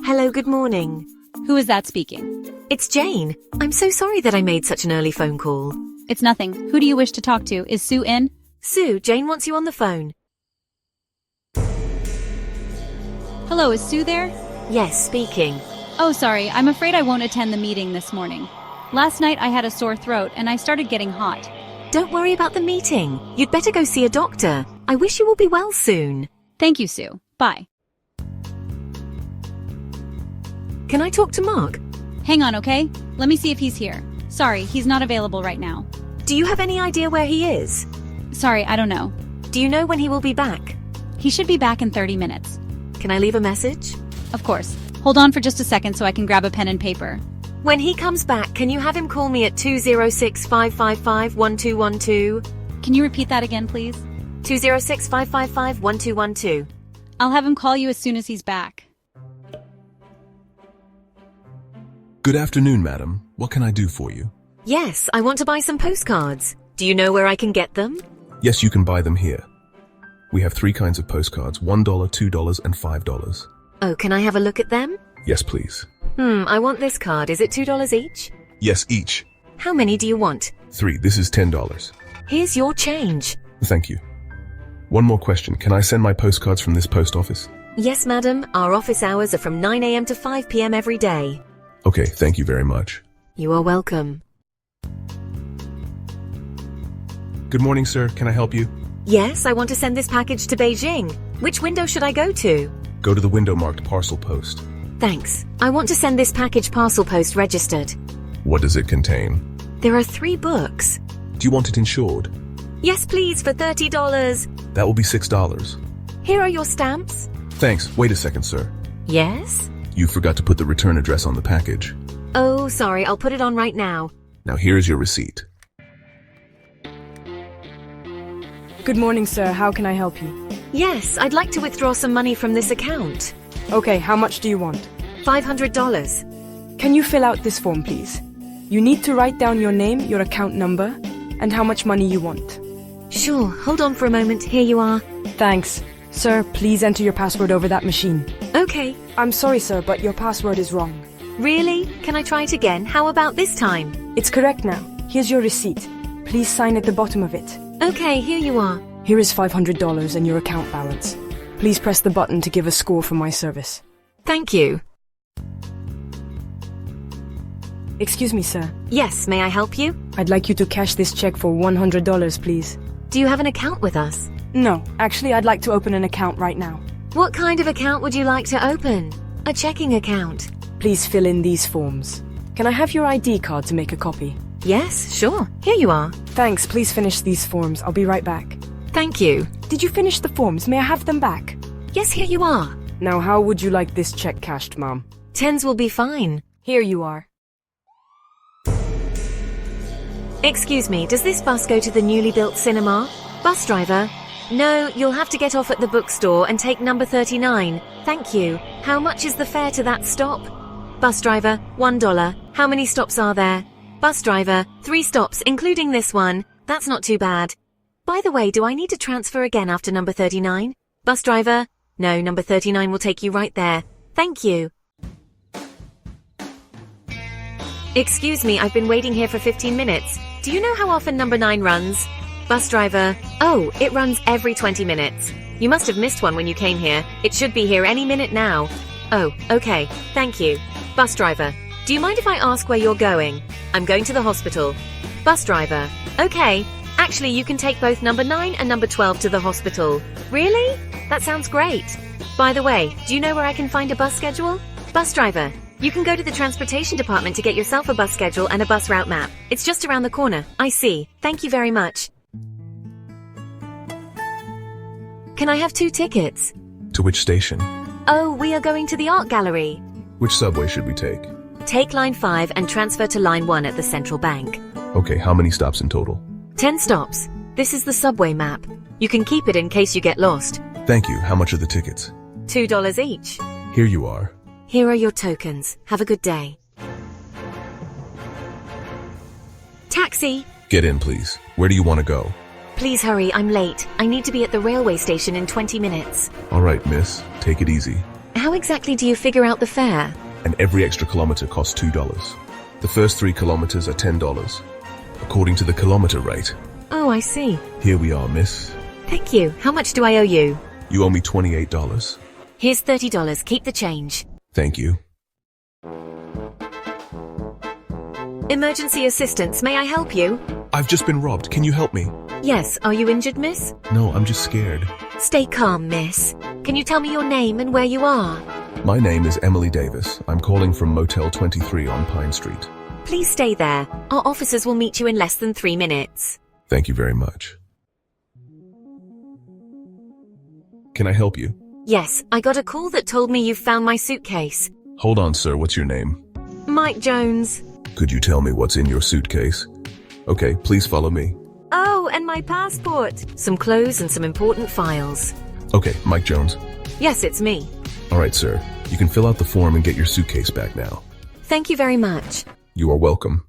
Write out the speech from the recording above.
Hello, good morning. Who is that speaking? It's Jane. I'm so sorry that I made such an early phone call. It's nothing. Who do you wish to talk to? Is Sue in? Sue, Jane wants you on the phone. Hello, is Sue there? Yes, speaking. Oh, sorry. I'm afraid I won't attend the meeting this morning. Last night I had a sore throat and I started getting hot. Don't worry about the meeting. You'd better go see a doctor. I wish you will be well soon. Thank you, Sue. Bye. Can I talk to Mark? Hang on, okay? Let me see if he's here. Sorry, he's not available right now. Do you have any idea where he is? Sorry, I don't know. Do you know when he will be back? He should be back in 30 minutes. Can I leave a message? Of course. Hold on for just a second so I can grab a pen and paper. When he comes back, can you have him call me at 206-555-1212? Can you repeat that again, please? 206-555-1212. I'll have him call you as soon as he's back. Good afternoon, madam. What can I do for you? Yes, I want to buy some postcards. Do you know where I can get them? Yes, you can buy them here. We have 3 kinds of postcards, $1, $2, and $5. Oh, can I have a look at them? Yes, please. I want this card. Is it $2 each? Yes, each. How many do you want? 3. This is $10. Here's your change. Thank you. One more question. Can I send my postcards from this post office? Yes, madam. Our office hours are from 9 a.m. to 5 p.m. every day. Okay, thank you very much. You are welcome. Good morning, sir. Can I help you? Yes, I want to send this package to Beijing. Which window should I go to? Go to the window marked parcel post. Thanks. I want to send this package parcel post registered. What does it contain? There are 3 books. Do you want it insured? Yes, please, for $30. That will be $6. Here are your stamps. Thanks. Wait a second, sir. Yes? You forgot to put the return address on the package. Oh, sorry. I'll put it on right now. Now here's your receipt. Good morning, sir. How can I help you? Yes, I'd like to withdraw some money from this account. Okay, how much do you want? $500. Can you fill out this form, please? You need to write down your name, your account number, and how much money you want. Sure. Hold on for a moment. Here you are. Thanks. Sir, please enter your password over that machine. Okay. I'm sorry, sir, but your password is wrong. Really? Can I try it again? How about this time? It's correct now. Here's your receipt. Please sign at the bottom of it. Okay, here you are. Here is $500 and your account balance. Please press the button to give a score for my service. Thank you. Excuse me, sir. Yes, may I help you? I'd like you to cash this check for $100, please. Do you have an account with us? No, actually, I'd like to open an account right now. What kind of account would you like to open? A checking account. Please fill in these forms. Can I have your ID card to make a copy? Yes, sure. Here you are. Thanks, please finish these forms. I'll be right back. Thank you. Did you finish the forms? May I have them back? Yes, here you are. Now, how would you like this check cashed, Mom? 10s will be fine. Here you are. Excuse me, does this bus go to the newly built cinema? Bus driver? No, you'll have to get off at the bookstore and take number 39. Thank you. How much is the fare to that stop? Bus driver, $1. How many stops are there? Bus driver, 3 stops, including this one. That's not too bad. By the way, do I need to transfer again after number 39? Bus driver? No, number 39 will take you right there. Thank you. Excuse me, I've been waiting here for 15 minutes. Do you know how often number 9 runs? Bus driver, oh, it runs every 20 minutes. You must have missed one when you came here. It should be here any minute now. Oh, okay, thank you. Bus driver, do you mind if I ask where you're going? I'm going to the hospital. Bus driver, okay. Actually, you can take both number 9 and number 12 to the hospital. Really? That sounds great. By the way, do you know where I can find a bus schedule? Bus driver, you can go to the transportation department to get yourself a bus schedule and a bus route map. It's just around the corner. I see. Thank you very much. Can I have 2 tickets? To which station? Oh, we are going to the art gallery. Which subway should we take? Take line 5 and transfer to line 1 at the central bank. Okay, how many stops in total? 10 stops. This is the subway map. You can keep it in case you get lost. Thank you. How much are the tickets? $2 each. Here you are. Here are your tokens. Have a good day. Taxi! Get in, please. Where do you want to go? Please hurry, I'm late. I need to be at the railway station in 20 minutes. All right, miss. Take it easy. How exactly do you figure out the fare? And every extra kilometer costs $2. The first 3 kilometers are $10, according to the kilometer rate. Oh, I see. Here we are, miss. Thank you. How much do I owe you? You owe me $28. Here's $30. Keep the change. Thank you. Emergency assistance. May I help you? I've just been robbed. Can you help me? Yes. Are you injured, miss? No, I'm just scared. Stay calm, miss. Can you tell me your name and where you are? My name is Emily Davis. I'm calling from Motel 23 on Pine Street. Please stay there. Our officers will meet you in less than 3 minutes. Thank you very much. Can I help you? Yes, I got a call that told me you found my suitcase. Hold on, sir. What's your name? Mike Jones. Could you tell me what's in your suitcase? Okay, please follow me. Oh, and my passport. Some clothes and some important files. Okay, Mike Jones. Yes, it's me. All right, sir. You can fill out the form and get your suitcase back now. Thank you very much. You are welcome.